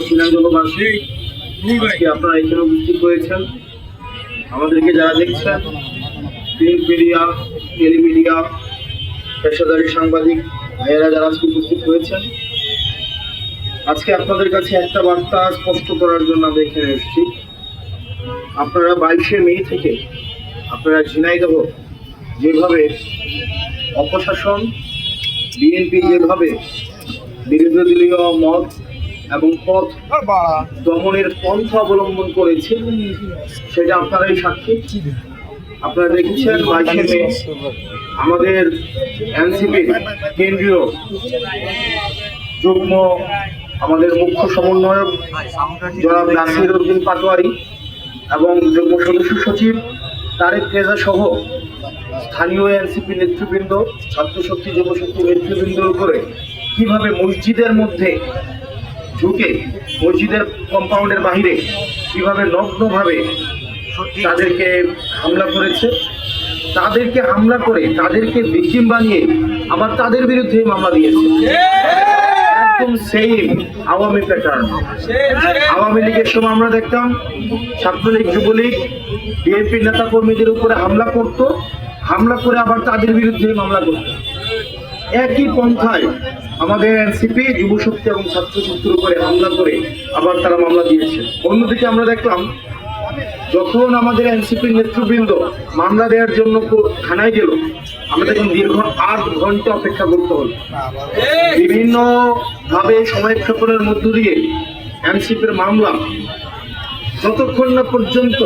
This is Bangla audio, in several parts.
ঝিনাইদহবাসী, আজকে আপনারা এখানে উপস্থিত হয়েছেন। আমাদেরকে যারা দেখছেন, প্রিন্ট মিডিয়া, টেলিমিডিয়া, পেশাদারী সাংবাদিক ভাইয়েরা যারা আজকে উপস্থিত হয়েছেন, আজকে আপনাদের কাছে একটা বার্তা স্পষ্ট করার জন্য আমরা এখানে এসেছি। আপনারা 22শে মে থেকে আপনারা ঝিনাইদহ যেভাবে অপশাসন, বিএনপি যেভাবে বিরোধী দলীয় মত এবং পথ দমনের পন্থা অবলম্বন করেছে, সেটা আপনারাই সাক্ষী। আপনারা দেখেছেন 22শে মে আমাদের এনসিপি কেন্দ্রীয় যুগ্ম আমাদের মুখ্য সমন্বয়ক জনাব নাসির উদ্দিন পাটোয়ারি এবং যুগ্ম সদস্য সচিব তারেক রেজা সহ স্থানীয় এনসিপি নেতৃবৃন্দ, ছাত্রশক্তি, যুবশক্তি নেতৃবৃন্দের উপরে কিভাবে মসজিদের মধ্যে ঢুকে মসজিদের কম্পাউন্ডের বাহিরে কিভাবে নগ্নভাবে তাদেরকে হামলা করেছে, তাদেরকে হামলা করে তাদেরকে ভিকটিম বানিয়ে আবার তাদের বিরুদ্ধে মামলা দিয়েছে। একদম সেম আওয়ামী প্যাটার্ন। আওয়ামী লীগের সময় আমরা দেখতাম ছাত্রলীগ, যুবলীগ, বিএনপির নেতা কর্মীদের উপরে হামলা করত, হামলা করে আবার তাদের বিরুদ্ধে মামলা করত। একই পন্থায় আমাদের এনসিপি যুবশক্তি এবং ছাত্রশক্তির উপরে হামলা করে আবার তারা মামলা দিয়েছে। অন্যদিকে আমরা দেখলাম যখন আমাদের এনসিপির নেতৃবৃন্দ মামলা দেওয়ার জন্য থানায় গেল, আমরা দেখুন দীর্ঘ 8 ঘন্টা অপেক্ষা করতে হল। বিভিন্ন ভাবে সময়ক্ষেপণের মধ্য দিয়ে এনসিপির মামলা যতক্ষণ না পর্যন্ত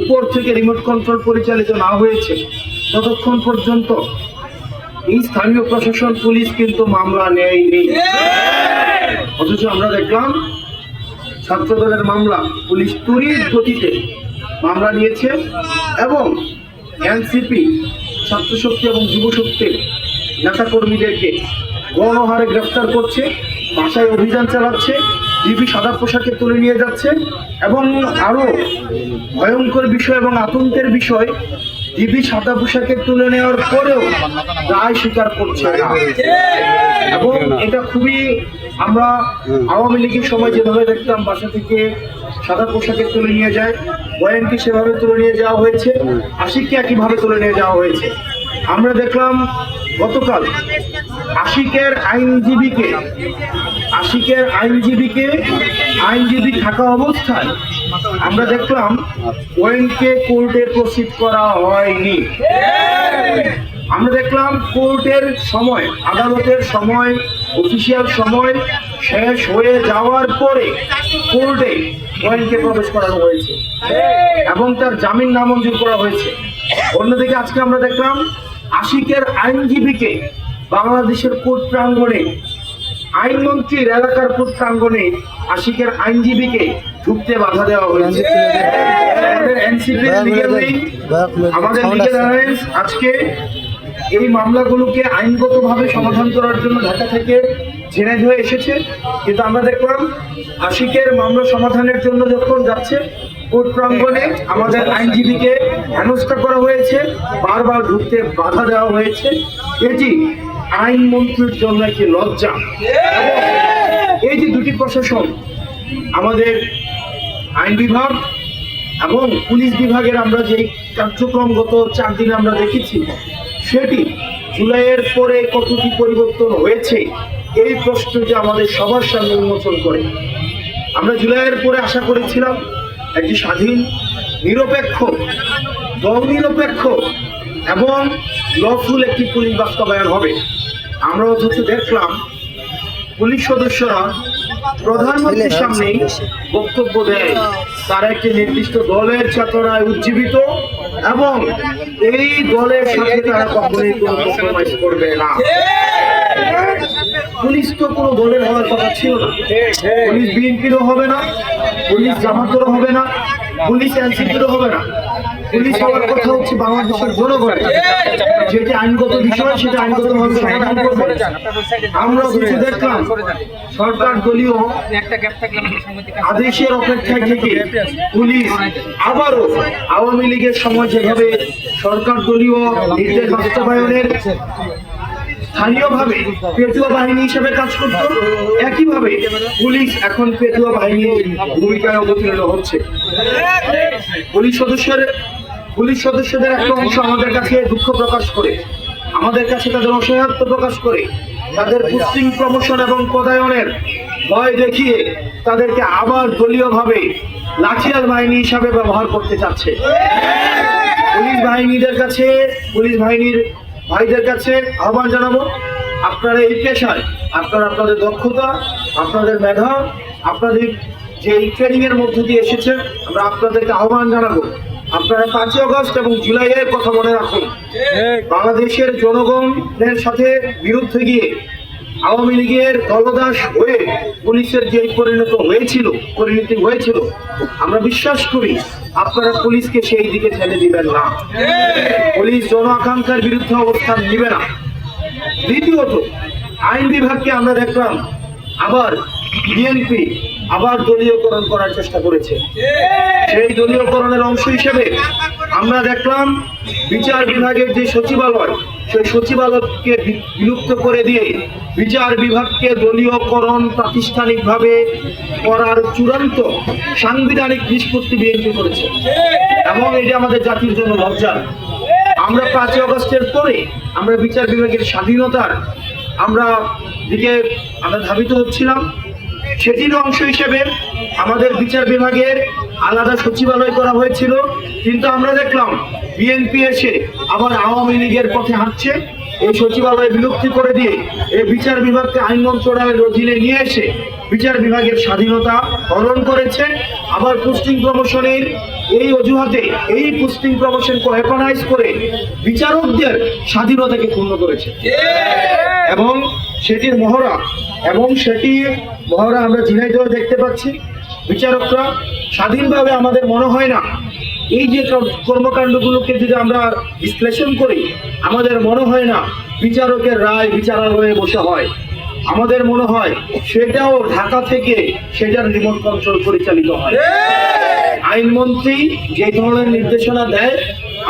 উপর থেকে রিমোট কন্ট্রোল পরিচালিত না হয়েছে, ততক্ষণ পর্যন্ত এই স্থানীয় প্রশাসন, পুলিশ কিন্তু মামলা নেয়নি। অথচ আমরা দেখলাম ছাত্রদলের মামলা পুলিশ তড়িৎ গতিতে মামলা নিয়েছে এবং এনসিপি, ছাত্রশক্তি এবং যুবশক্তির নেতাকর্মীদেরকে গণহারে গ্রেফতার করছে, বাসায় অভিযান চালাচ্ছে, ডিবি সাদা পোশাকে তুলে নিয়ে যাচ্ছে এবং আরো ভয়ঙ্কর বিষয় এবং আতঙ্কের বিষয়, ডিবি সাদা পোশাকে তুলে নেওয়ার পরেও দায় স্বীকার করছে না। এবং এটা খুবই, আমরা আওয়ামী লীগের সময় যেভাবে দেখতাম বাসা থেকে সাদা পোশাকে তুলে নিয়ে যায়, বয়ানকে সেভাবে তুলে নিয়ে যাওয়া হয়েছে, আশিককে একইভাবে তুলে নিয়ে যাওয়া হয়েছে। আমরা দেখলাম গতকাল আশিকের আইনজীবী থাকা অবস্থায় আমরা দেখলাম ওয়েনকে কোর্টে প্রসিড করা হয়নি। আমরা দেখলাম কোর্টের সময়, আদালতের সময়, অফিসিয়াল সময় শেষ হয়ে যাওয়ার পরে কোর্টে ওয়েনকে প্রবেশ করানো হয়েছে এবং তার জামিন নামঞ্জুর করা হয়েছে। অন্যদিকে আজকে আমরা দেখলাম আশিকের আইনজীবীকে বাংলাদেশের কোর্ট প্রাঙ্গণে, আইনমন্ত্রীর এলাকার কোর্ট প্রাঙ্গণে আশিকের আইনজীবীকে ঢুকতে বাধা দেওয়া হয়েছে। আমাদের এনসিপির লিগ্যাল উইং, আমাদের লিগ্যাল অ্যালায়েন্স আজকে এই মামলাগুলোকে আইনগতভাবে সমাধান করার জন্য ঢাকা থেকে ঝিনাইদহে এসেছে, কিন্তু আমরা দেখলাম আশিকের মামলা সমাধানের জন্য যখন যাচ্ছে কোর্ট প্রাঙ্গণে আমাদের আইনজীবীকে হেনস্থা করা হয়েছে, বারবার ঢুকতে বাধা দেওয়া হয়েছে। এটি আইনমন্ত্রীর জন্য একটি লজ্জা। এই যে দুটি প্রশাসন, আমাদের আইন বিভাগ এবং পুলিশ বিভাগের আমরা যে কার্যক্রম গত 4 দিনে আমরা দেখেছি, সেটি জুলাইয়ের পরে কতটি পরিবর্তন হয়েছে এই প্রশ্নটি আমাদের সবার সামনে উন্মোচন করে। আমরা জুলাইয়ের পরে আশা করেছিলাম একটি স্বাধীন, নিরপেক্ষ, দল নিরপেক্ষ এবং লফুল একটি পুলিশ বাস্তবায়ন হবে। আমরা অথচ দেখলাম পুলিশ সদস্যরা প্রধানমন্ত্রীর সামনে বক্তব্য দেয় তারা একটি নির্দিষ্ট দলের চেতনায় উজ্জীবিত এবং এই দলের সাথে তারা কখনোই কোনো কম্প্রোমাইজ করবে না। পুলিশ তো কোনো দলের হওয়ার কথা ছিল না। পুলিশ বিএনপিরও হবে না, পুলিশ জামাতেরও হবে না, পুলিশ এনসিপিরও হবে না। পুলিশ হওয়ার কথা হচ্ছে বাংলাদেশের জনগণের। যেটি আইনগত বিষয় সেটা আইনগতভাবে সমাধান করবে। আমরা কিছু দেখলাম সরকার দলীয় আদেশের অপেক্ষায় থেকে পুলিশ আবারও আওয়ামী লীগের সময় যেভাবে সরকার দলীয় নির্দেশ বাস্তবায়নের স্থানীয়ভাবে পেটুয়া বাহিনী হিসেবে কাজ করত, একইভাবে পুলিশ এখন পেটুয়া বাহিনীর ভূমিকায় অবতীর্ণ হচ্ছে। পুলিশ সদস্যদের একটা অংশ আমাদের কাছে দুঃখ প্রকাশ করে, আমাদের কাছে তাদের অসহায়ত্ব প্রকাশ করে, তাদের পোস্টিং প্রমোশন এবং পদায়নের ভয় দেখিয়ে তাদেরকে আবার দলীয়ভাবে লাঠিয়াল বাহিনী হিসাবে ব্যবহার করতে চাচ্ছে। পুলিশ বাহিনীর ভাইদের কাছে আহ্বান জানাবো, আপনারা এই পেশায় আপনাদের দক্ষতা, আপনাদের মেধা, আপনাদের যে ট্রেনিং এর মধ্য দিয়ে এসেছে, আমরা আপনাদেরকে আহ্বান জানাবো, আপনারা 5ই আগস্ট এবং জুলাইয়ের কথা মনে রাখুন। বাংলাদেশের জনগণের সাথে বিরুদ্ধে গিয়ে আওয়ামী লীগের দলদাস হয়ে পুলিশের যে পরিণতি হয়েছিল, আমরা বিশ্বাস করি আপনারা পুলিশকে সেই দিকে ঠেলে দিবেন না। পুলিশ জন আকাঙ্ক্ষার বিরুদ্ধে অবস্থান নিবে না। দ্বিতীয়ত, আইন বিভাগকে আমরা দেখলাম আবার বিএনপি আবার দলীয়করণ করার চেষ্টা করেছে। সেই দলীয়করণের অংশ হিসেবে আমরা দেখলাম বিচার বিভাগের যে সচিবালয়, সেই সচিবালয়কে বিলুপ্ত করে দিয়ে বিচার বিভাগকে দলীয়করণ প্রাতিষ্ঠানিকভাবে করার চূড়ান্ত সাংবিধানিক নিষ্পত্তি বিএনপি করেছে, এবং এটা আমাদের জাতির জন্য লজ্জার। আমরা 5ই আগস্টের পরে আমরা বিচার বিভাগের স্বাধীনতার দিকে আমরা ধাবিত হচ্ছিলাম। সেটির অংশ হিসেবে আমাদের বিচার বিভাগের আলাদা সচিবালয় করা হয়েছিল, কিন্তু আমরা দেখলাম বিএনপি এসে আবার আওয়ামী লীগের পথে হাঁটছে। এই সচিবালয় বিলুপ্তি করে দিয়ে এই বিচার বিভাগকে আইন মন্ত্রণালয়ের অধীনে নিয়ে এসে বিচার বিভাগের স্বাধীনতা হরণ করেছে। আবার পোস্টিং প্রমোশনের এই অজুহাতে এই পোস্টিং প্রমোশনকে ওয়েপনাইজ করে বিচারকদের স্বাধীনতাকে ক্ষুণ্ণ করেছে, এবং সেটির মহড়া আমরা ঝিনাইদহ দেখতে পাচ্ছি। বিচারকরা স্বাধীনভাবে, আমাদের মনে হয় না এই যে কর্মকাণ্ডগুলোকে যদি আমরা বিশ্লেষণ করি, আমাদের মনে হয় না বিচারকের রায় বিচারালয়ে বসে হয়। আমাদের মনে হয় সেটাও ঢাকা থেকে সেটার রিমোট কন্ট্রোল পরিচালিত হয়। আইনমন্ত্রী যে ধরনের নির্দেশনা দেয়,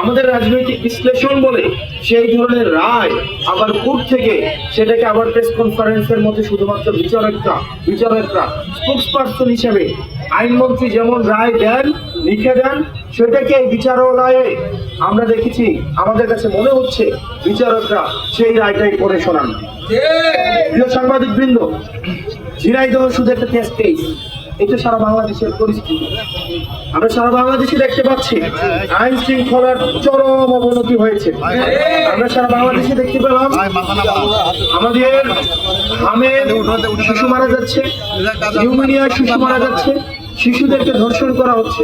আমাদের রাজনৈতিক বিশ্লেষণ বলে সেই ধরনের রায় আবার কোর্ট থেকে সেটাকে আবার প্রেস কনফারেন্সের মধ্যে শুধুমাত্র বিচারকরা স্পোক্সপারসন হিসেবে আইনমন্ত্রী যেমন রায় দেন, লিখে দেন, সেটাকে বিচারালয়ে আমরা দেখেছি। আমাদের কাছে মনে হচ্ছে বিচারকরা সেই রায়টাই পড়ে শোনান। প্রিয় সাংবাদিক বৃন্দ, ঝিনাইদহ শুধু একটা টেস্ট কেস, এটা সারা বাংলাদেশের পরিস্থিতি। আমরা সারা বাংলাদেশে দেখতে পাচ্ছি আইন শৃঙ্খলার চরম অবনতি হয়েছে। আমরা সারা বাংলাদেশে দেখতে পেলাম আমাদের হামে শিশু মারা যাচ্ছে, ইউমেনিয়ায় শিশু মারা যাচ্ছে, শিশুদেরকে ধর্ষণ করা হচ্ছে।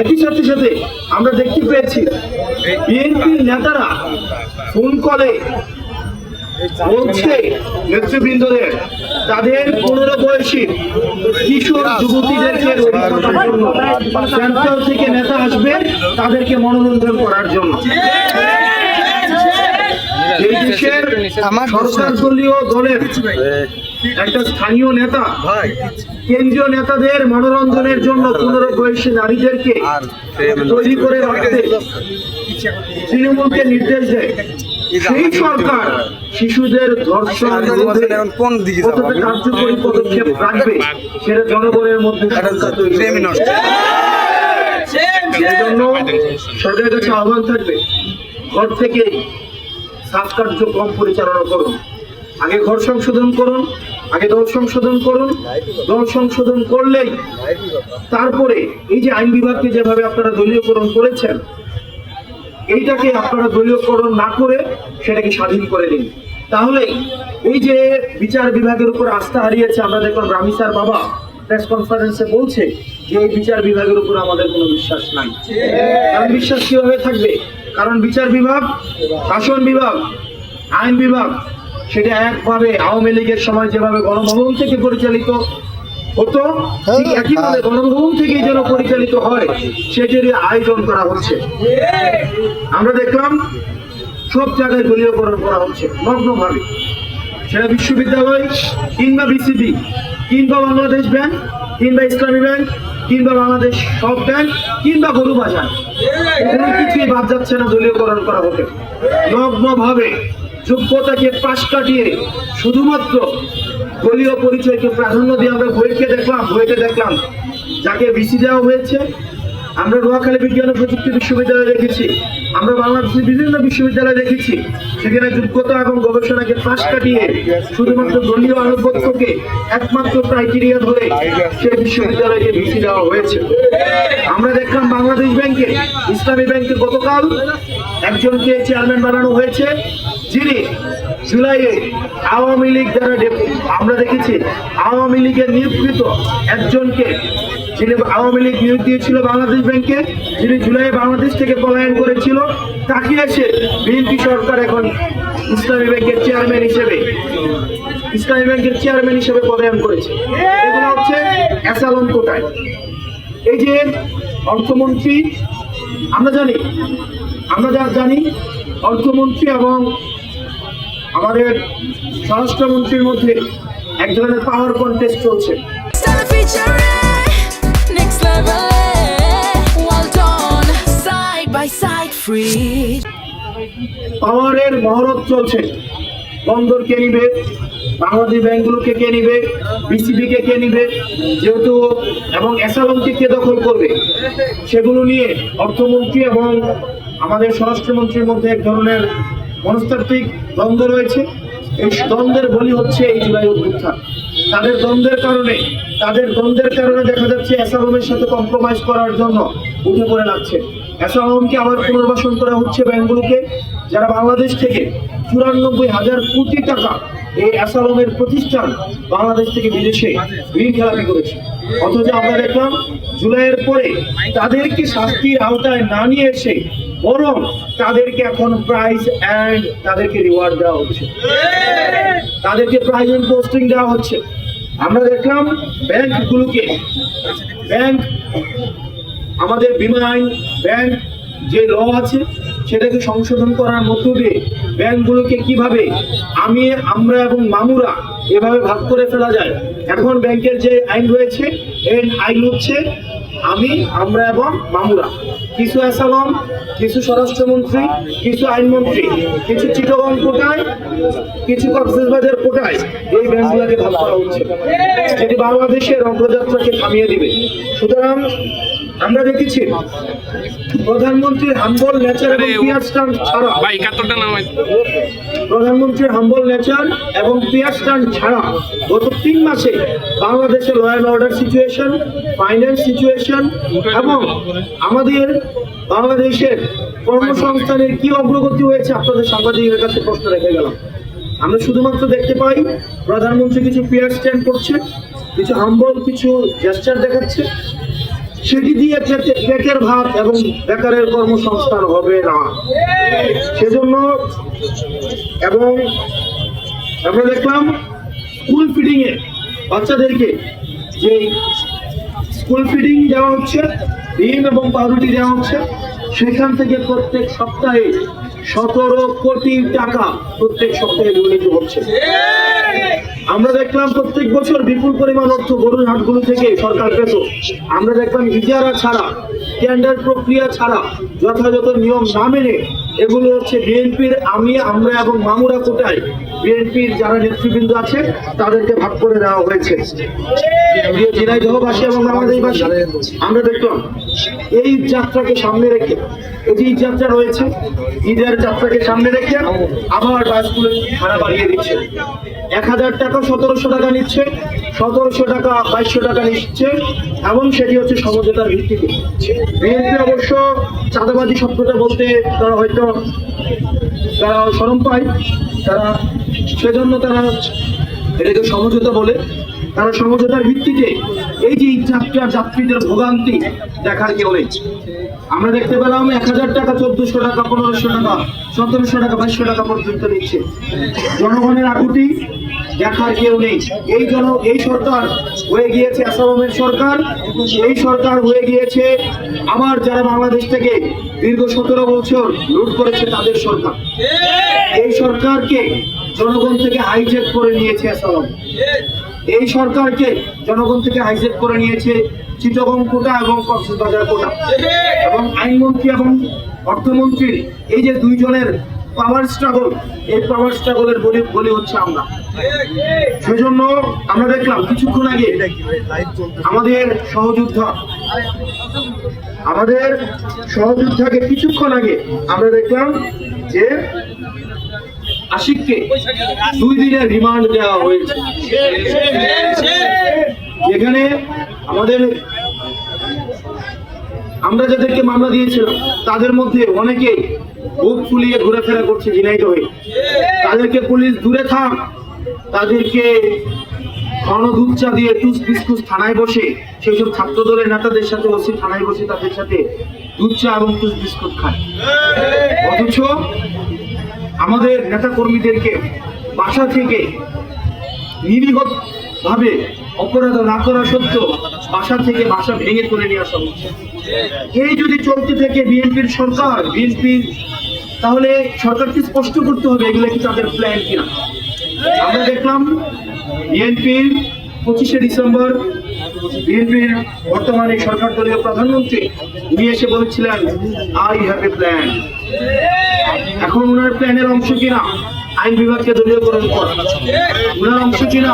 একই সাথে সাথে আমরা দেখতে পেয়েছি বিএনপির নেতারা ফোন কলে বলছে নেতৃবৃন্দদের তাদের 15 বয়সী কিশোর যুবতীদেরকে সেন্ট্রাল থেকে নেতা আসবে তাদেরকে মনোরঞ্জন করার জন্য। এই দেশের সরকার দলীয় দলের একটা স্থানীয় নেতা কেন্দ্রীয় নেতাদের মনোরঞ্জনের জন্য 15 বয়সী নারীদেরকে তৈরি করে রাখতে তৃণমূলকে নির্দেশ দেয়। সেই সরকার শিশুদের ধর্ষণ কতটা কার্যকরী পদক্ষেপ রাখবে সেটা জনগণের মধ্যে সেজন্য সরকারের কাছে আহ্বান থাকবে, ঘর থেকে সাফ কার্যক্রম পরিচালনা করুন। আগে ঘর সংশোধন করুন, আগে দল সংশোধন করুন। দল সংশোধন করলেই তারপরে এই যে আইন বিভাগকে যেভাবে আপনারা দলীয়করণ করেছেন, এইটাকে আপনারা দলীয়করণ না করে সেটাকে স্বাধীন করে দিন। তাহলে এই যে বিচার বিভাগের উপর আস্থা হারিয়েছে, আমরা দেখলাম রামিসার বাবা প্রেস কনফারেন্সে বলছে যে এই বিচার বিভাগের উপর আমাদের কোনো বিশ্বাস নাই। কারণ বিশ্বাস কিভাবে থাকবে? কারণ বিচার বিভাগ, শাসন বিভাগ, আইন বিভাগ সেটা একভাবে আওয়ামী লীগের সময় যেভাবে গণভবন থেকে পরিচালিত হতো, ঠিক একইভাবে গণভবন থেকেই যেন পরিচালিত হয় সেটারই আয়োজন করা হচ্ছে। আমরা দেখলাম সব জায়গায় দলীয়করণ করা হচ্ছে নগ্নভাবে, সেটা বিশ্ববিদ্যালয় কিংবা বিসিবি কিংবা বাংলাদেশ ব্যাংক কিংবা ইসলামী ব্যাংক কিংবা বাংলাদেশ সব ব্যাংক কিংবা গরু বাজার, কোনো কিছুই বাদ যাচ্ছে না দলীয়করণ করা হতে। নগ্নভাবে যোগ্যতাকে পাশ কাটিয়ে শুধুমাত্র দলীয় পরিচয়কে প্রাধান্য দিয়ে আমরা বইতে দেখলাম যাকে ভিসি দেওয়া হয়েছে। আমরা নোয়াখালী বিজ্ঞান ও প্রযুক্তি বিশ্ববিদ্যালয়ে দেখেছি, আমরা বাংলাদেশের বিভিন্ন বিশ্ববিদ্যালয়ে দেখেছি, সেখানে যোগ্যতা এবং গবেষণাকে পাশ কাটিয়ে শুধুমাত্র দলীয় আনুগত্যকে একমাত্র ক্রাইটেরিয়া ধরে সেই বিশ্ববিদ্যালয়কে ভিসি দেওয়া হয়েছে। আমরা দেখলাম বাংলাদেশ ব্যাংকে, ইসলামী ব্যাংকে গতকাল একজনকে চেয়ারম্যান বানানো হয়েছে, যিনি জুলাইয়ে আওয়ামী লীগ দ্বারা আমরা দেখেছি আওয়ামী লীগের নিয়োগকৃত একজনকে, যিনি আওয়ামী লীগ নিয়োগ দিয়েছিল বাংলাদেশ ব্যাংকে, যিনি জুলাই বাংলাদেশ থেকে পলায়ন করেছিল, তাকে এসে বিএনপি সরকার এখন ইসলামী ব্যাংকের চেয়ারম্যান হিসেবে পদায়ন করেছে। এগুলো হচ্ছে অ্যাসালন কোটায়। এই যে অর্থমন্ত্রী, আমরা জানি অর্থমন্ত্রী এবং আমাদের স্বরাষ্ট্রমন্ত্রীর মধ্যে এক ধরনের পাওয়ার কন্টেস্ট চলছে। পাওয়ারের মহরত চলছে। বন্দর কে নিবে, বাংলাদেশ ব্যাংকগুলোকে কে নিবে, বিসিবি কে নিবে, যেহেতু এবং অ্যাসালনকে কে দখল করবে, সেগুলো নিয়ে অর্থমন্ত্রী এবং আমাদের স্বরাষ্ট্রমন্ত্রীর মধ্যে এক ধরনের মনস্তাত্ত্বিক দ্বন্দ্ব রয়েছে। এই দ্বন্দ্বের বলি হচ্ছে এই জুলাই অভ্যুত্থান। তাদের দ্বন্দ্বের কারণে দেখা যাচ্ছে অ্যাসালমের সাথে কম্প্রোমাইজ করার জন্য উঠে পড়ে লাগছে। অ্যাসালমকে আবার পুনর্বাসন করা হচ্ছে ব্যাংকগুলোকে, যারা বাংলাদেশ থেকে 94,000 কোটি টাকা এই অ্যাসালমের প্রতিষ্ঠান বাংলাদেশ থেকে বিদেশে ঋণ খেলাপি করেছে। অথচ আমরা দেখলাম জুলাইয়ের পরে তাদেরকে শাস্তির আওতায় না নিয়ে এসে বরং তাদেরকে এখন প্রাইজ এন্ড তাদেরকে রিওয়ার্ড দেওয়া হচ্ছে, তাদেরকে প্রাইজ এন্ড পোস্টিং দেওয়া হচ্ছে। আমরা দেখলাম আমাদের বিমা আইন, ব্যাংক যে ল আছে সেটাকে সংশোধন করার মধ্য দিয়ে ব্যাংকগুলোকে কিভাবে আমরা এবং মামুরা এভাবে ভাগ করে ফেলা যায়। এখন ব্যাংকের যে আইন রয়েছে এই আইন হচ্ছে আমরা এবং মামুরা। কিছু অ্যাসালম, কিছু স্বরাষ্ট্রমন্ত্রী, কিছু আইনমন্ত্রী, কিছু চিটাগং কোটায়, কিছু কক্সবাজার কোটায় এই ব্যাংকগুলোকে ভাগ করা হচ্ছে, যেটি বাংলাদেশের অগ্রযাত্রাকে থামিয়ে দিবে। সুতরাং আমরা দেখেছি প্রধানমন্ত্রীর হাম্বল নেচার এবং পিয়ার স্ট্যান্ড ছাড়া গত 3 মাসে বাংলাদেশের law and order situation, finance situation এবং আমাদের বাংলাদেশের কর্মসংস্থানের কি অগ্রগতি হয়েছে আপনাদের সাংবাদিকের কাছে প্রশ্ন রেখে গেলাম। আমরা শুধুমাত্র দেখতে পাই প্রধানমন্ত্রী কিছু পিয়ার স্ট্যান্ড করছে, কিছু হাম্বল, কিছু জেস্টার দেখাচ্ছে, সেটি দিয়ে পেটের ভাত এবং বেকারের কর্মসংস্থান হবে না। সেজন্য এবং আমরা দেখলাম স্কুল ফিডিং এ বাচ্চাদেরকে যে স্কুল ফিডিং দেওয়া হচ্ছে, ডিম এবং পাউরুটি দেওয়া হচ্ছে, সেখান থেকে প্রত্যেক সপ্তাহে 17 কোটি টাকা প্রত্যেক সপ্তাহে দুর্নীতি হচ্ছে। আমরা দেখলাম প্রত্যেক বছর বিপুল পরিমাণ অর্থ গরুর হাটগুলো থেকে সরকার পেত। আমরা দেখলাম ইজারা ছাড়া, টেন্ডার প্রক্রিয়া ছাড়া, যথাযথ নিয়ম না মেনে এগুলো হচ্ছে বিএনপির আমরা এবং মামুরা কোটায় বিএনপির যারা নেতৃবৃন্দ আছে তাদেরকে ভাগ করে দেওয়া হয়েছে। ঝিনাইদহবাসী এবং বাংলাদেশবাসী আমরা দেখলাম এই যাত্রাকে সামনে রেখে, এই যে যাত্রা রয়েছে, ঈদের যাত্রাকে সামনে রেখে আবার বাসগুলো ভাড়া বাড়িয়ে দিচ্ছে। 1000 টাকা 1700 টাকা নিচ্ছে, 1700 টাকা 2200 টাকা নিচ্ছে, এবং সেটি হচ্ছে সমঝোতার ভিত্তিতে। বিএনপি অবশ্য চাঁদাবাদী শব্দটা বলতে তারা হয়তো শরম পায়, সেজন্য তারা এটাকে সমঝোতা বলে। তারা সমঝোতার ভিত্তিতে এই যে যাত্রীদের ভোগান্তি দেখার কেউ নেই। আমরা দেখতে পেলাম 1000 টাকা 1400 টাকা 1500 টাকা 1700 টাকা 2200 টাকা পর্যন্ত নিচ্ছে। জনগণের আকুতি দেখার কেউ নেই। এই সরকার হয়ে গিয়েছে আসামের সরকার, এই সরকার হয়ে গিয়েছে আবার যারা বাংলাদেশ থেকে দীর্ঘ 17 বছর লুট করেছে তাদের সরকার। এই সরকারকে জনগণ থেকে হাইজ্যাক করে নিয়েছে আসাম, এই সরকারকে জনগণ থেকে হাইজ্যাক করে নিয়েছে চিটাগং কোটা এবং কক্সবাজার কোটা। এবং আইনমন্ত্রী এবং অর্থমন্ত্রীর এই যে দুইজনের পাওয়ার স্ট্রাগল, এই পাওয়ার স্ট্রাগলের বলি হচ্ছে আমরা। সেজন্য আমরা দেখলাম কিছুক্ষণ আগে আমাদের সহযোদ্ধাকে কিছুক্ষণ আগে আমরা দেখলাম যে আশিককে 2 দিনের রিমান্ড দেওয়া হয়েছে, যেখানে আমরা যাদেরকে মামলা দিয়েছিলাম তাদের মধ্যে অনেকেই বুক ফুলিয়ে ঘোরাফেরা করছে ঝিনাইদহে। তাদেরকে পুলিশ দূরে থাক, তাদেরকে ঘন দুধ চা দিয়ে টুস বিস্কুট থানায় বসে সেই সব ছাত্র দলের নেতাদের সাথে ওসি থানায় বসে তাদের সাথে দুধ চা এবং টুস বিস্কুট খায়। অথচ আমাদের নেতা কর্মীদেরকে বাসা থেকে নিরীহ ভাবে অপরাধ না করা সত্ত্বেও বাসা থেকে বাসা ভেঙে তুলে নিয়ে আসা হচ্ছে। এই যদি চলতে থাকে বিএনপির সরকার, তাহলে সরকারকে স্পষ্ট করতে হবে এগুলো কি তাদের প্ল্যান কিনা। আমরা দেখলাম বিএনপির 25শে ডিসেম্বর বিএনপির বর্তমানে সরকার দলীয় প্রধানমন্ত্রী উনি এসে বলেছিলেন আই হ্যাভ এ প্ল্যান। এখন ওনার প্ল্যানের অংশ কিনা আইন বিভাগকে দলীয়করণ করা, ওনার অংশ কিনা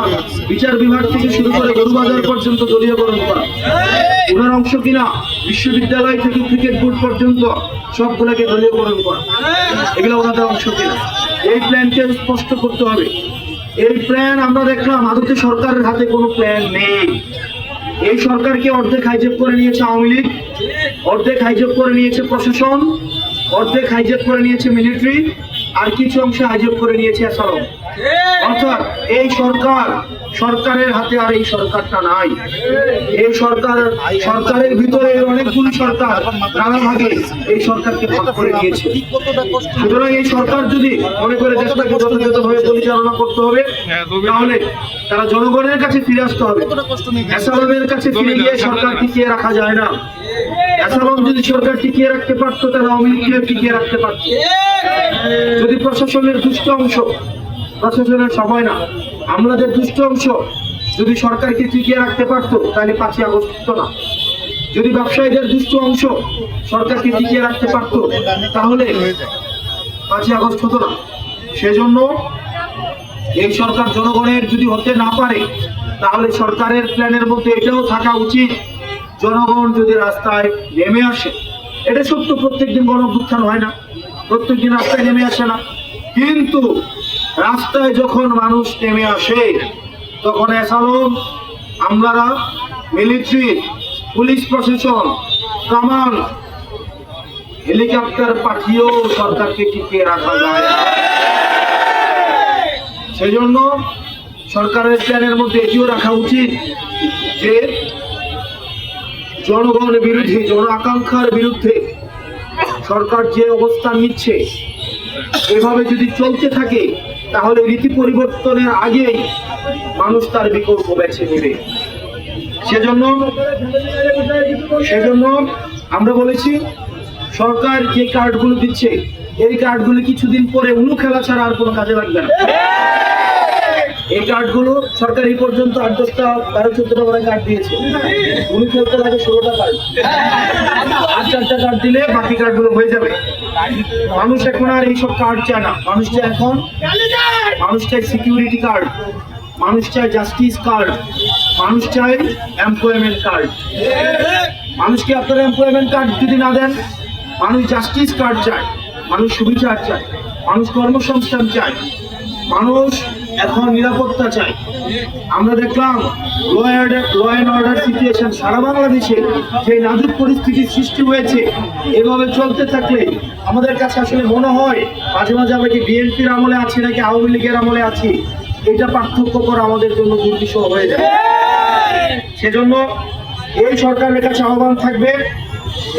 বিচার বিভাগ থেকে শুরু করে গরুবাজার পর্যন্ত দলীয়করণ করা, ওনার অংশ কিনা বিশ্ববিদ্যালয় থেকে ক্রিকেট বোর্ড পর্যন্ত সবগুলোকে দলীয়করণ করা, এগুলো ওনাদের অংশ কিনা এই প্ল্যানকে স্পষ্ট করতে হবে। এই প্ল্যান আমরা দেখলাম আদতে সরকারের হাতে কোনো প্ল্যান নেই। এই সরকারকে অর্ধেক হাইজ্যাক করে নিয়েছে আওয়ামী লীগ, অর্ধেক হাইজ্যাক করে নিয়েছে প্রশাসন, অর্ধেক হাইজ্যাক করে নিয়েছে মিলিটারি, আর কিছু অংশ হাইজ্যাক করে নিয়েছে আসাম। অর্থাৎ এই সরকারের হাতে আর এই সরকারটা নাই। এই সরকারের ভিতরে অনেকগুলো সরকার নানা ভাগে এই সরকারকে ভাগ করে নিয়েছে। সুতরাং এই সরকার যদি মনে করে দেশটাকে যথাযথভাবে পরিচালনা করতে হবে, তাহলে তারা জনগণের কাছে ফিরে আসতে হবে। আসামের কাছে ফিরে গিয়ে সরকার টিকিয়ে রাখা যায় না। আসাম যদি সরকার টিকিয়ে রাখতে পারতো তাহলে আওয়ামী লীগকে টিকিয়ে রাখতে পারত। যদি প্রশাসনের দুষ্ট অংশ, প্রশাসনের সবাই না, আমাদের দুষ্ট অংশ যদি সরকারকে টিকিয়ে রাখতে পারতো তাহলে 5ই আগস্ট হতো না। যদি ব্যবসায়ীদের দুষ্ট অংশ সরকারকে টিকিয়ে রাখতে পারতো তাহলে 5ই আগস্ট হতো না। সেজন্য এই সরকার জনগণের যদি হতে না পারে তাহলে সরকারের প্ল্যানের মধ্যে এটাও থাকা উচিত, জনগণ যদি রাস্তায় নেমে আসে। এটা সত্য, প্রত্যেকদিন গণঅভ্যুত্থান হয় না, প্রত্যেকদিন রাস্তায় নেমে আসে না, কিন্তু রাস্তায় যখন মানুষ নেমে আসে তখন এসালম, আমলারা, মিলিটারি, পুলিশ প্রশাসন, কামান, হেলিকপ্টার পাঠিয়েও সরকারকে টিকিয়ে রাখা যায়। সেজন্য সরকারের প্ল্যানের মধ্যে এটিও রাখা উচিত যে জনগণ বিরোধী, জন আকাঙ্ক্ষার বিরুদ্ধে সরকার যে অবস্থান নিচ্ছে এভাবে যদি চলতে থাকে তাহলে রীতি পরিবর্তনের আগেই মানুষ তার বিকল্প বেছে নেবে। সেজন্য আমরা বলেছি সরকার যে কার্ডগুলো দিচ্ছে এই কার্ডগুলো কিছুদিন পরে উলু খেলা ছাড়া আর কোনো কাজে লাগবে না। এই কার্ডগুলো সরকার এই পর্যন্ত 8-10টা 12-14টা করে কার্ড দিয়েছে, উলু খেলতে লাগে 16টা কার্ড, আর 4টা কার্ড দিলে বাকি কার্ডগুলো হয়ে যাবে। মানুষ এখন আর এইসব কার্ড চায় না, মানুষ চায় সিকিউরিটি কার্ড, মানুষ চায় জাস্টিস কার্ড, মানুষ চায় এমপ্লয়মেন্ট কার্ড। মানুষকে আপনারা এমপ্লয়মেন্ট কার্ড যদি না দেন, মানুষ জাস্টিস কার্ড চায়, মানুষ সুবিচার চায়, মানুষ কর্মসংস্থান চায়, মানুষ এখন নিরাপত্তা চায়। আমরা দেখলাম ল অ্যান্ড অর্ডার সিচুয়েশন সারা বাংলাদেশে যে নাজুক পরিস্থিতির সৃষ্টি হয়েছে, এভাবে চলতে থাকলে আমাদের কাছে আসলে মনে হয় মাঝে মাঝে আমরা কি বিএনপির আমলে আছি নাকি আওয়ামী লীগের আমলে আছি, এটা পার্থক্য করা আমাদের জন্য দুর্বিষহ হয়ে যায়। সেজন্য এই সরকারের কাছে আহ্বান থাকবে,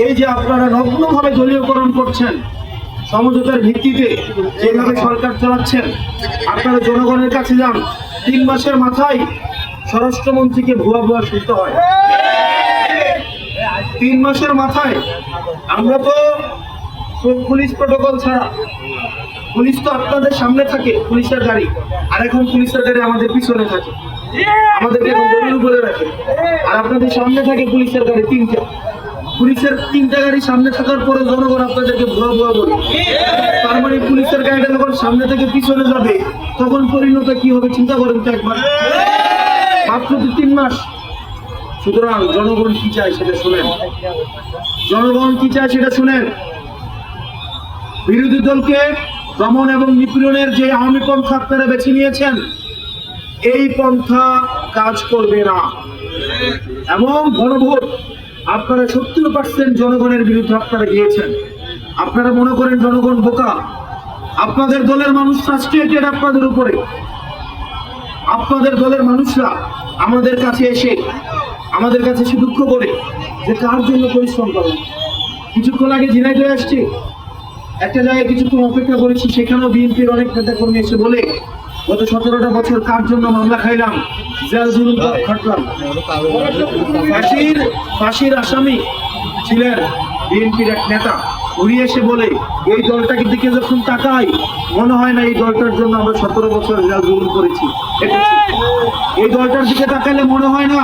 এই যে আপনারা নগ্নভাবে দলীয়করণ করছেন, সমঝোতার ভিত্তিতে যেভাবে সরকার চালাচ্ছেন, আপনারা জনগণের কাছে যান। 3 মাসের মাথায় স্বরাষ্ট্রমন্ত্রীকে ভুয়া শুনতে হয়। 3 মাসের মাথায় আমরা তো পুলিশ প্রটোকল ছাড়া, পুলিশ তো আপনাদের সামনে থাকে পুলিশের গাড়ি, আর এখন পুলিশের গাড়ি আমাদের পিছনে থাকে, আমাদেরকে এখন দড়ির উপরে রাখে, আর আপনাদের সামনে থাকে পুলিশের গাড়ি 3টা। পুলিশের 3টা গাড়ি সামনে থাকার পরে জনগণ আপনাদেরকে ভুয়া ভুয়া বলে। তার মানে পুলিশের গাড়িটা যখন সামনে থেকে পিছনে যাবে তখন পরিণত কি হবে চিন্তা করেন তো একবার। মাত্র 3 মাস। সুতরাং জনগণ কি চায় সেটা শুনেন, জনগণ কি চায় সেটা শুনেন। বিরোধী দলকে দমন এবং নিপীড়নের যে আওয়ামী পন্থা আপনারা বেছে নিয়েছেন, এই পন্থা কাজ করবে না। এবং গণভোট আপনারা 70% জনগণের বিরুদ্ধে আপনারা গিয়েছেন। আপনারা মনে করেন জনগণ বোকা, আপনাদের দলের মানুষ ফ্রাস্ট্রেটেড আপনাদের উপরে। আপনাদের দলের মানুষরা আমাদের কাছে এসে দুঃখ করে যে কার জন্য পরিশ্রম করেন। কিছুক্ষণ আগে ঝিনাইদহে আসছি, একটা জায়গায় কিছুক্ষণ অপেক্ষা করেছি, সেখানেও বিএনপির অনেক নেতা কর্মী এসে বলে গত 17টা বছর কার জন্য মামলা খাইলাম, জেল জুলুম খাটলাম। ফাঁসির আসামি ছিলেন বিএনপির এক নেতা, উনি এসে বলে এই দলটাকে দিকে যখন তাকাই মনে হয় না এই দলটার জন্য আমরা 17 বছর জেল জুলুম করেছি। এই দলটার দিকে তাকাইলে মনে হয় না,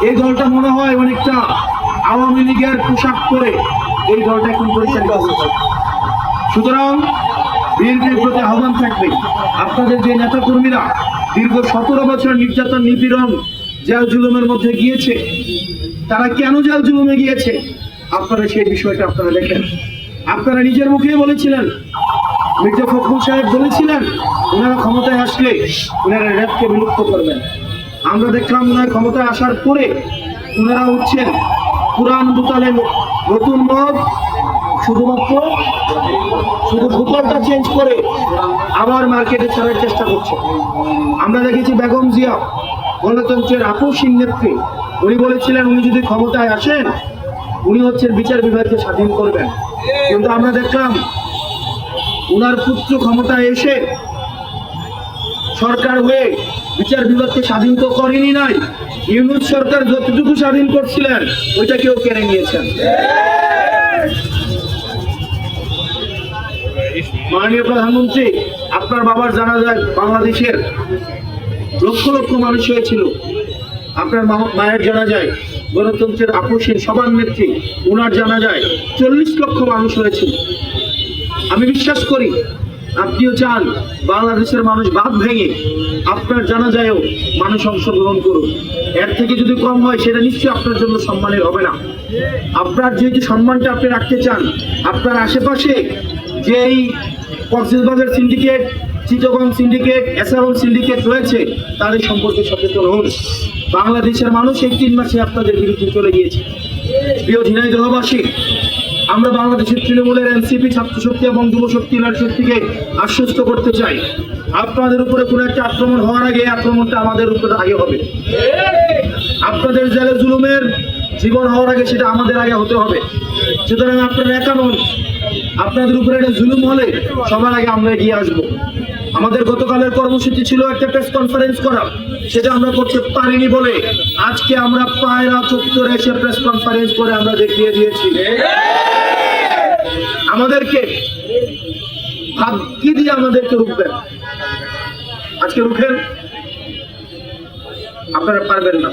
এই দলটা মনে হয় অনেকটা আওয়ামী লীগের পোশাক পরে এই দলটা এখন পরিচালিত হচ্ছে। সুতরাং বিএনপির প্রতি আহ্বান থাকবে, আপনাদের যে নেতা কর্মীরা দীর্ঘ 17 বছর নির্যাতন নিপীড়ন জেল জুলুমের মধ্যে গিয়েছে, তারা কেন জেল জুলুমে গিয়েছে আপনারা সেই বিষয়টা আপনারা দেখেন। আপনারা নিজের মুখেই বলেছিলেন, মির্জা ফখরুল সাহেব বলেছিলেন ওনারা ক্ষমতায় আসলে ওনারা র্যাবকে বিলুপ্ত করবেন। আমরা দেখলাম ওনার ক্ষমতায় আসার পরে ওনারা উঠছেন পুরান বোতলে নতুন মদ, শুধু বোতলটা চেঞ্জ করে আবার মার্কেটে ছাড়ার চেষ্টা করছে। আমরা দেখেছি বেগম জিয়া গণতন্ত্রের আপসহীন নেত্রী, উনি বলেছিলেন উনি যদি ক্ষমতায় আসেন উনি হচ্ছেন বিচার বিভাগকে স্বাধীন করবেন। কিন্তু আমরা দেখলাম উনার পুত্র ক্ষমতায় এসে সরকার হয়ে বিচার বিভাগকে স্বাধীন তো করেনি নাই, ইউনূস সরকার যতটুকু স্বাধীন করছিলেন ওইটা কেউ কেড়ে নিয়েছেন। মাননীয় প্রধানমন্ত্রী, আপনার বাবার জানাজায় বাংলাদেশের লক্ষ লক্ষ মানুষ হয়েছিল। আপনার মায়ের জানাজায় গণতন্ত্রের আপসহীন সবার নেত্রী ওনার জানাজায় 40 লক্ষ মানুষ হয়েছিল। আমি বিশ্বাস করি আপনিও চান বাংলাদেশের মানুষ বাদ ভেঙে আপনার জানাজায়ও মানুষ অংশগ্রহণ করুন। এর থেকে যদি কম হয় সেটা নিশ্চয়ই আপনার জন্য সম্মানের হবে না। আপনার যেহেতু সম্মানটা আপনি রাখতে চান, আপনার আশেপাশে যেই কক্সবাজার সিন্ডিকেট, চিটাগং সিন্ডিকেট, এসারন সিন্ডিকেট রয়েছে তাদের সম্পর্কে সচেতন হন। বাংলাদেশের মানুষ এই 3 মাসে আপনাদের বিরুদ্ধে চলে গিয়েছে। প্রিয় ঝিনাইদহবাসী, আমরা বাংলাদেশের তৃণমূলের এনসিপি, ছাত্রশক্তি এবং যুবশক্তি শক্তিকে আশ্বস্ত করতে চাই, আপনাদের উপরে কোনো একটা আক্রমণ হওয়ার আগে আক্রমণটা আমাদের উপরে আগে হবে। আপনাদের জেলে জুলুমের জীবন হওয়ার আগে সেটা আমাদের আগে হতে হবে। সুতরাং আপনারা একা নন, আপনাদের উপরে একটা জুলুম হলে সবার আগে আমরা এগিয়ে আসবো। আমাদের গতকালের কর্মসূচি ছিল একটা প্রেস কনফারেন্স করা, সেটা আমরা করতে পারিনি বলে আজকে আমরা পায়রা চত্বরে এসে প্রেস কনফারেন্স করে আমরা দেখিয়ে দিয়েছি। আমাদেরকে ভাগ্যি দিয়ে আমাদেরকে রুখবেন, আজকে রুখেন আপনারা পারবেন না।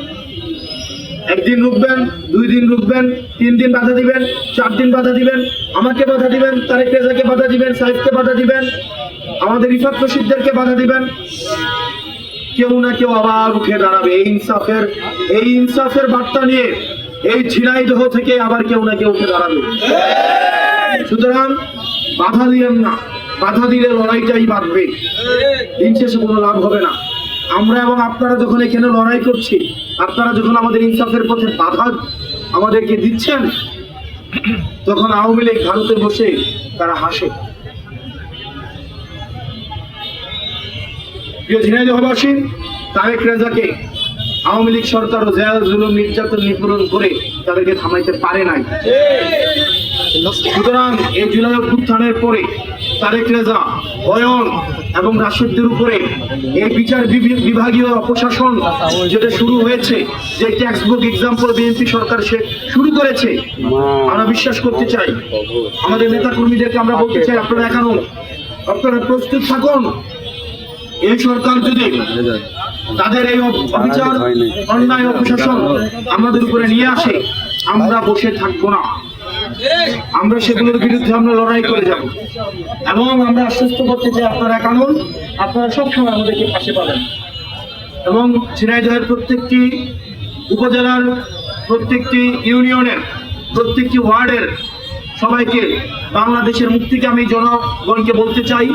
একদিন রুখবেন, 2 দিন রুখবেন, 3 দিন বাধা দিবেন, 4 দিন বাধা দিবেন, আমাকে বাধা দিবেন, তারেক রেজাকে বাধা দিবেন, সাইফকে বাধা দিবেন, আমাদের রিফাত রশিদদেরকে বাধা দিবেন। কেউ না কেউ আবার উঠে দাঁড়াবে এই ইনসাফের বার্তা নিয়ে। এই ঝিনাইদহ থেকে আবার কেউ না কেউ উঠে দাঁড়াবে। সুতরাং বাধা দিলেন না, বাধা দিলে লড়াইটাই বাঁধবে, দিন শেষে কোনো লাভ হবে না। আমরা এবং আপনারা যখন এখানে লড়াই করছি, আপনারা যখন আমাদের ইনসাফের পথে বাধা আমাদেরকে দিচ্ছেন, তখন আওয়ামী লীগ ভারতে বসে তারা হাসে। প্রিয় ঝিনাইদহবাসী, তারেক রেজাকে আওয়ামী লীগ সরকার জেল জুলুম নির্যাতন নিপীড়ন করে তাদেরকে থামাইতে পারে নাই। সুতরাং এই জুলাই অভ্যুত্থানের পরে তারেক রেজা, অয়ন এবং রাশেদদের উপরে এই বিচার বিভাগীয় অপশাসন যেটা শুরু হয়েছে, যে টেক্সট বুক এক্সাম্পল বিএনপি সরকার সে শুরু করেছে, আমরা বিশ্বাস করতে চাই, আমাদের নেতা কর্মীদেরকে আমরা বলতে চাই আপনারা এখনো আপনারা প্রস্তুত থাকুন। এই সরকার যদি তাদের এই অবিচার, অন্যায়, অপশাসন আমাদের উপরে নিয়ে আসে, আমরা বসে থাকবো না, আমরা সেগুলোর বিরুদ্ধে আমরা লড়াই করে যাব। এবং আমরা আশ্বস্ত করতে চাই আপনারা কারণ আপনারা সবসময় আমাদেরকে পাশে পাবেন। এবং ঝিনাইদহের প্রত্যেকটি উপজেলার প্রত্যেকটি ইউনিয়নের প্রত্যেকটি ওয়ার্ডের সবাইকে বাংলাদেশের মুক্তিকামী জনগণকে বলতে চাই,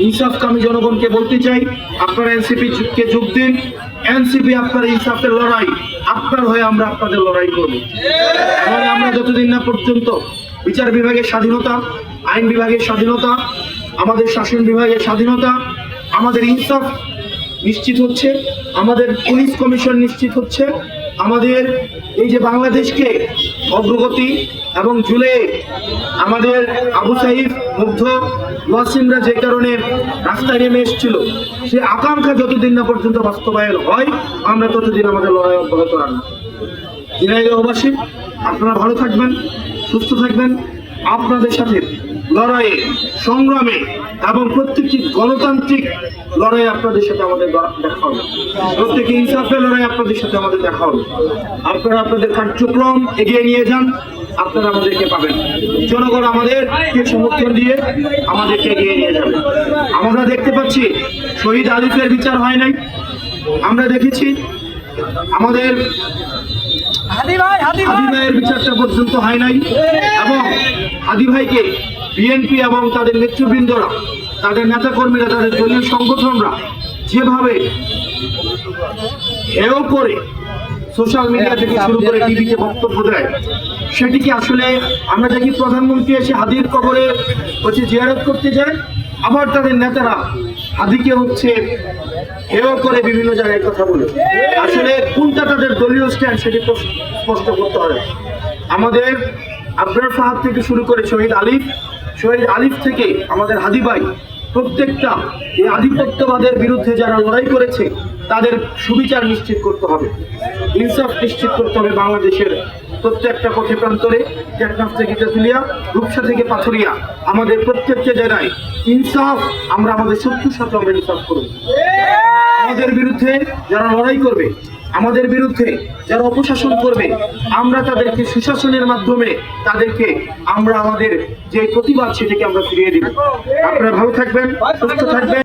ইনসাফকামী জনগণকে বলতে চাই, আপনারা এনসিপি কে যোগ দিন। এনসিপি আপনার ইনসাফের লড়াই, আপনার হয়ে আমরা আপনাদের লড়াই করব। এবং আমরা যতদিন না পর্যন্ত বিচার বিভাগের স্বাধীনতা, আইন বিভাগের স্বাধীনতা, আমাদের শাসন বিভাগের স্বাধীনতা, আমাদের ইনসাফ নিশ্চিত হচ্ছে, আমাদের পুলিশ কমিশন নিশ্চিত হচ্ছে, আমাদের এই যে বাংলাদেশকে অগ্রগতি এবং জুলে আমাদের আবু সাইফ মুগ্ধ ওয়াসিমরা যে কারণে রাস্তায় নেমে এসেছিল, সে আকাঙ্ক্ষা যতদিন না পর্যন্ত বাস্তবায়ন হয় আমরা ততদিন আমাদের লড়াই অব্যাহত রাখবো। ঝিনাইদহবাসী আপনারা ভালো থাকবেন, সুস্থ থাকবেন। আপনাদের সাথে লড়াইয়ে, সংগ্রামে এবং প্রত্যেকটি গণতান্ত্রিক লড়াই আপনাদের সাথে আমাদের দেখা হবে, প্রত্যেকটি ইনসাফের লড়াই আপনাদের সাথে আমাদের দেখা হবে। আপনারা আপনাদের কার্যক্রম এগিয়ে নিয়ে যান, আপনারা আমাদেরকে পাবেন। জনগণ আমাদেরকে সমর্থন দিয়ে আমাদেরকে এগিয়ে নিয়ে যাবে। আমরা দেখতে পাচ্ছি শহীদ আলিফের বিচার হয় নাই, আমরা দেখেছি আমাদের হাদি ভাইয়ের বিচারটা পর্যন্ত হয় নাই। এবং হাদি ভাইকে বিএনপি এবং তাদের নেতৃবৃন্দরা, তাদের নেতাকর্মীরা, তাদের দলীয় সংগঠনরা যেভাবে হেয় করে সোশ্যাল মিডিয়া থেকে শুরু করে টিভিতে বক্তব্য দেয়, সেটিকে আসলে আমরা দেখি প্রধানমন্ত্রী এসে হাদির কবরে জিয়ারত করতে যায়, আবার তাদের নেতারা হাদিকে হেয় করে বিভিন্ন জায়গায় কথা বলে। আসলে কোনটা তাদের দলীয় স্ট্যান্ড সেটি স্পষ্ট করতে হবে। আমাদের আবরার ফাহাদ থেকে শুরু করে শহীদ আলিফ থেকে আমাদের হাদি ভাই, প্রত্যেকটা এই আধিপত্যবাদের বিরুদ্ধে যারা লড়াই করেছে তাদের সুবিচার নিশ্চিত করতে হবে, ইনসাফ নিশ্চিত করতে হবে। বাংলাদেশের প্রত্যেকটা পথে প্রান্তরে, টেকনাফ থেকে তেঁতুলিয়া, রূপসা থেকে পাথুরিয়া, আমাদের প্রত্যেকটা জায়গায় ইনসাফ, আমরা আমাদের শত্রুর সাথে আমরা ইনসাফ করব। আমাদের বিরুদ্ধে যারা লড়াই করবে, আমাদের বিরুদ্ধে যারা অপশাসন করবে, আমরা তাদেরকে সুশাসনের মাধ্যমে তাদেরকে আমরা আমাদের যে প্রতিবাদ সেটাকে আমরা ফিরিয়ে দিব। আপনারা ভালো থাকবেন, সুস্থ থাকবেন।